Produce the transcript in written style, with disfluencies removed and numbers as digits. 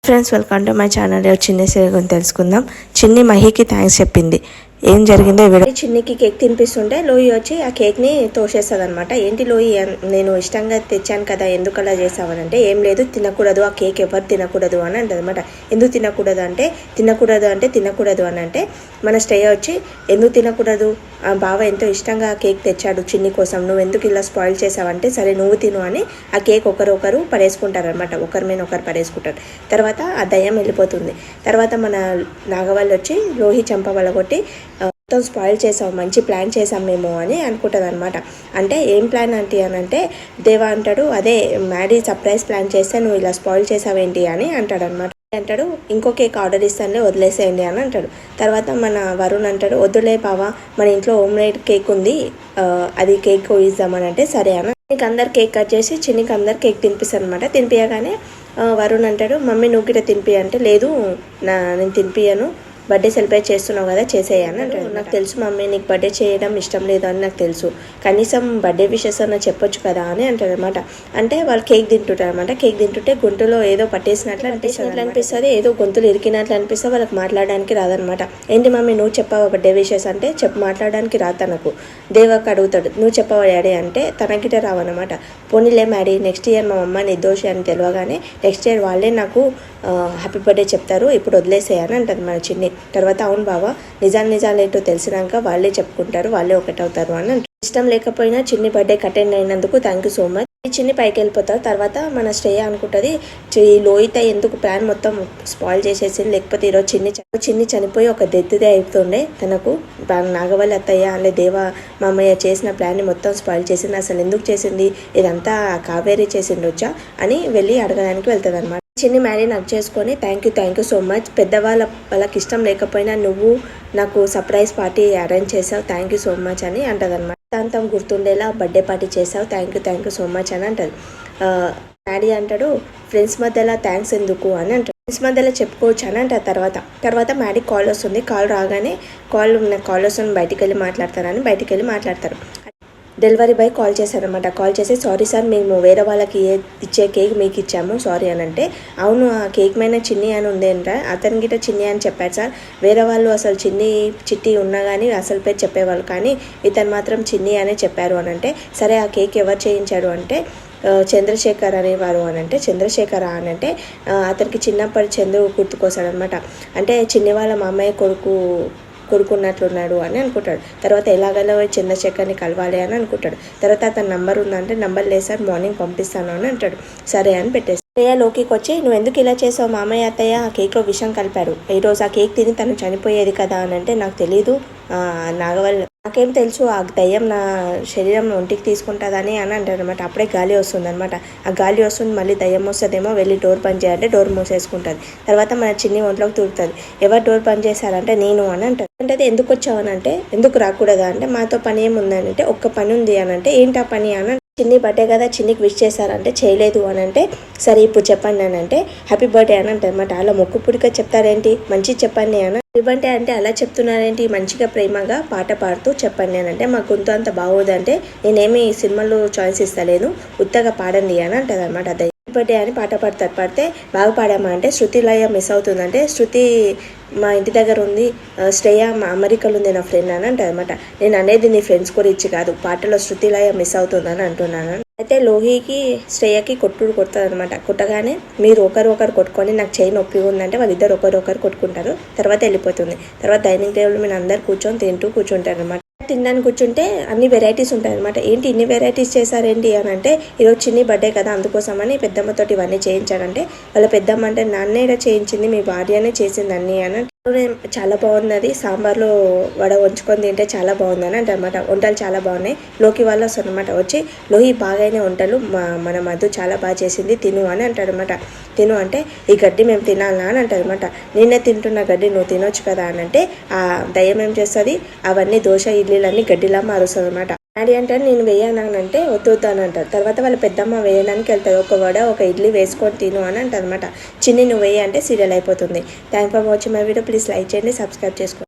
Friends, welcome to my channel. చిన్ని serial గురించి తెలుసుకుందాం. చిన్ని మహికి థ్యాంక్స్ చెప్పింది. ఏం జరిగిందో చిన్నికి కేక్ తినిపిస్తుంటే లోయి వచ్చి ఆ కేక్ని తోసేస్తుంది అనమాట. ఏంటి లోయి, నేను ఇష్టంగా తెచ్చాను కదా, ఎందుకు అలా చేసావనంటే ఏం లేదు, తినకూడదు, ఆ కేక్ ఎవరు తినకూడదు అని అంటది అనమాట. ఎందుకు తినకూడదు అంటే తినకూడదు అని అంటే మన స్టే వచ్చి ఎందుకు తినకూడదు, ఆ బావ ఎంతో ఇష్టంగా కేక్ తెచ్చాడు చిన్ని కోసం, నువ్వు ఎందుకు ఇలా స్పాయిల్ చేసావంటే సరే నువ్వు తిను అని ఆ కేక్ ఒకరు పడేసుకుంటారు అనమాట. ఒకరి మీద ఒకరు పడేసుకుంటారు. తర్వాత ఆ దయ్యం వెళ్ళిపోతుంది. తర్వాత మన నాగవాళ్ళు వచ్చి లోహి చంప కొట్టి మొత్తం స్పాయిల్ చేసావు, మంచి ప్లాన్ చేసాం మేము అని అనుకుంటుంది అనమాట. అంటే ఏం ప్లాన్ అంటే అనంటే దేవా అంటాడు, అదే మ్యాడీ సర్ప్రైజ్ ప్లాన్ చేస్తే నువ్వు ఇలా స్పాయిల్ చేసావేంటి అని అంటాడు అనమాట. అంటాడు ఇంకో కేక్ ఆర్డర్ ఇస్తానులే, వదిలేసేయండి అని అంటాడు. తర్వాత మన వరుణ్ అంటాడు వద్దులే బావా, మన ఇంట్లో హోమ్ మేడ్ కేక్ ఉంది, అది కేక్ ఇద్దామని అంటే సరే అని నీకు అందరు కేక్ కట్ చేసి చిన్నికి అందరు కేక్ తినిపిస్తాను అనమాట. తినిపించగానే వరుణ్ అంటాడు మమ్మీ నువ్వు గిట్ట తినిపి అంటే లేదు నేను తినిపియను, బర్త్డే సెలబ్రేట్ చేస్తున్నావు కదా చేసేయని అంటాడు. నాకు తెలుసు మమ్మీ నీకు బర్త్డే చేయడం ఇష్టం లేదు అని నాకు తెలుసు, కనీసం బర్త్డే విషెస్ అన్న చెప్పొచ్చు కదా అని అంటాడు అనమాట. అంటే వాళ్ళు కేక్ తింటుంటారు అనమాట. కేక్ తింటుంటే గొంతులో ఏదో పట్టేసినట్లు అనిపిస్తుంది, ఏదో గొంతులు ఇరికినట్లు అనిపిస్తే వాళ్ళకి మాట్లాడడానికి రాదనమాట. ఏంటి మమ్మీ నువ్వు చెప్పావా బర్త్డే విషెస్ అంటే మాట్లాడడానికి రాదు తనకు. దేవాకి అడుగుతాడు నువ్వు చెప్పావా డాడీ అంటే తనకిట రావన్నమాట. పోనీలే డాడీ నెక్స్ట్ ఇయర్ మా అమ్మ నిర్దోషి అని తెలియగానే నెక్స్ట్ ఇయర్ వాళ్ళే నాకు హ్యాపీ బర్త్డే చెప్తారు, ఇప్పుడు వదిలేసేయని అంటుంది మన చిన్ని. తర్వాత అవును బావా నిజాలు ఏంటో తెలిసినాక వాళ్ళే చెప్పుకుంటారు, వాళ్ళే ఒకటవుతారు అని అంటారు. ఇష్టం లేకపోయినా చిన్ని బర్త్డేకి అటెండ్ అయినందుకు థ్యాంక్ యూ సో మచ్. చిన్ని పైకి వెళ్ళిపోతారు. తర్వాత మన శ్రేయ అనుకుంటుంది ఈ లోహిత ఎందుకు ప్లాన్ మొత్తం స్పాయిల్ చేసేసింది, లేకపోతే ఈరోజు చిన్ని చనిపోయి ఒక డెత్దే అయిపోతుండే తనకు, నాగవల్లి అత్తయ్య అనే దేవా మామయ్య చేసిన ప్లాన్ని మొత్తం స్పాయిల్ చేసింది, అసలు ఎందుకు చేసింది, ఇదంతా కావేరీ చేసిండొచ్చా అని వెళ్ళి అడగడానికి వెళ్తుంది అనమాట. చిన్ని మ్యాడీ నాకు చేసుకొని థ్యాంక్ యూ సో మచ్, వాళ్ళకి ఇష్టం లేకపోయినా నువ్వు నాకు సర్ప్రైజ్ పార్టీ అరేంజ్ చేసావు, థ్యాంక్ యూ సో మచ్ అని అంటది అనమాట. అంతం గుర్తుండేలా బర్త్డే పార్టీ చేసావు, థ్యాంక్ యూ సో మచ్ అని అంటది. డాడీ అంటాడు ఫ్రెండ్స్ మధ్యలో థ్యాంక్స్ ఎందుకు అని అంటాడు, ఫ్రెండ్స్ మధ్యలో చెప్పుకోవచ్చు అని అంటారు. తర్వాత మ్యాడీ కాల్ వస్తుంది. కాల్ రాగానే కాల్ వస్తుంది బయటికి వెళ్ళి మాట్లాడతారు. డెలివరీ బాయ్ కాల్ చేశారనమాట. కాల్ చేసి సారీ సార్ మేము వేరే వాళ్ళకి ఇచ్చే కేక్ మీకు ఇచ్చాము సారీ అని అంటే అవును ఆ కేక్ మీద చిన్ని అని ఉందేంట, అతని గిట్ట చిన్ని అని చెప్పారు సార్, వేరే వాళ్ళు అసలు చిట్టి ఉన్నా కానీ అసలు పేరు చెప్పేవాళ్ళు, కానీ ఇతను మాత్రం చిన్ని అనే చెప్పారు అని అంటే సరే ఆ కేక్ ఎవరు చేయించాడు అంటే చంద్రశేఖర్ అనేవారు అని అంటే చంద్రశేఖర అని అంటే అతనికి చిన్నప్పటి చంద్రు గుర్తుకొస్తాడనమాట. అంటే చిన్ని వాళ్ళ మామయ్య కొడుకున్నట్లున్నాడు అని అనుకుంటాడు. తర్వాత ఎలాగైనా చంద్రశేఖర్ని కలవాలి అని అనుకుంటాడు. తర్వాత అతని నంబర్ ఉందంటే నంబర్ లేదు సార్ మార్నింగ్ పంపిస్తాను అని అంటాడు. సరే అని పెట్టేసి లోకికి వచ్చి నువ్వు ఎందుకు ఇలా చేసావు, మామయ్య అత్తయ్య ఆ కేక్లో విషం కలిపారు, ఈరోజు ఆ కేక్ తిని తను చనిపోయేది కదా అని అంటే నాకు తెలీదు నాగవల్లి, నాకేం తెలుసు ఆ దయ్యం నా శరీరం ఒంటికి తీసుకుంటుందని అని అంటారు అనమాట. అప్పుడే గాలి వస్తుంది అనమాట. ఆ గాలి వస్తుంది మళ్ళీ దయ్యం వస్తుందేమో, వెళ్ళి డోర్ పని చేయాలంటే డోర్ మూసేసుకుంటుంది. తర్వాత మన చిన్ని ఒంట్లోకి తూరుతుంది. ఎవరు డోర్ పని చేశారంటే నేను అని అంటారు. అంటే ఎందుకు వచ్చావు అని అంటే ఎందుకు రాకూడదా అంటే మాతో పని ఏముందని అంటే ఒక్క పని ఉంది అని అంటే ఏంటి ఆ పని అని చిన్ని బర్త్డే కదా చిన్నికి విష్ చేశారంటే చేయలేదు అని అంటే సరే ఇప్పుడు చెప్పండి అని అంటే హ్యాపీ బర్త్డే అని అంటారు అనమాట. అలా మొక్కు పుడిగా చెప్తారేంటి, మంచి చెప్పండి అని. హ్యాపీ బర్త్డే అంటే అలా చెప్తున్నారేంటి, మంచిగా ప్రేమగా పాట పాడుతూ చెప్పండి అని అంటే మా గొంతు అంత బాగోదంటే నేనేమి సినిమాలో చాయిస్ ఇస్తలేను, ఉత్తగా పాడండి అని అంటది అనమాట. హ్యాపీ బర్త్డే అని పాట పాడితే బాగా పాడామా అంటే శృతి లయ మిస్ అవుతుందంటే శృతి మా ఇంటి దగ్గర ఉంది, శ్రేయ మా అమెరికాలో ఉంది నా ఫ్రెండ్ అని అంటారు అనమాట. నేను అనేది నీ ఫ్రెండ్స్ గురించి కాదు, పాటలో శృతి లయ మిస్ అవుతుందని అంటున్నాను. అయితే లోహికి శ్రేయకి కొడుతుంది అనమాట. కొట్టగానే మీరు ఒకరు కొట్టుకొని నాకు చేయి నొప్పి ఉందంటే వాళ్ళిద్దరు ఒకరు కొట్టుకుంటారు. తర్వాత వెళ్ళిపోతుంది. తర్వాత డైనింగ్ టేబుల్ మీద అందరు కూర్చొని కూర్చుంటారు అనమాట. తినడానికి కూర్చుంటే అన్ని వెరైటీస్ ఉంటాయి అనమాట. ఏంటి ఇన్ని వెరైటీస్ చేశారేంటి అని అంటే ఈరోజు చిన్ని బర్త్డే కదా అందుకోసమని పెద్దమ్మతోటి ఇవన్నీ చేయించాడంటే వాళ్ళ పెద్దమ్మ అంటే నాన్నే ఇలా చేయించింది, మీ భార్యనే చేసింది అన్నీ అని చాలా బాగున్నది, సాంబార్లో వడ వంచుకొని తింటే చాలా బాగుందని అంటే అనమాట. వంటలు చాలా బాగున్నాయి. లోకి వాళ్ళు వస్తారు అనమాట. వచ్చి లోహి బాగానే వంటలు మన మధు చాలా బాగా చేసింది తిను అని అంటాడు అనమాట. తిను అంటే ఈ గడ్డి మేము తినాలా అని అంటారు అనమాట. నేనే తింటున్న గడ్డి నువ్వు తినొచ్చు కదా అని అంటే ఆ దయ్యం ఏం చేస్తుంది అవన్నీ దోశ ఇడ్లీలన్నీ గడ్డిలా మారుస్తుంది అనమాట. డాడీ అంటారు నేను వేయనంటే వద్దు అని అంటారు. తర్వాత వాళ్ళ పెద్దమ్మ వేయడానికి వెళ్తారు. ఒక వడ ఒక ఇడ్లీ వేసుకొని తిను అని అంటారు అనమాట. చిన్ని నువ్వు వేయ అంటే సీరియల్ అయిపోతుంది. Thank for watching my video. Please like చేయండి, సబ్స్క్రైబ్ చేసుకోండి.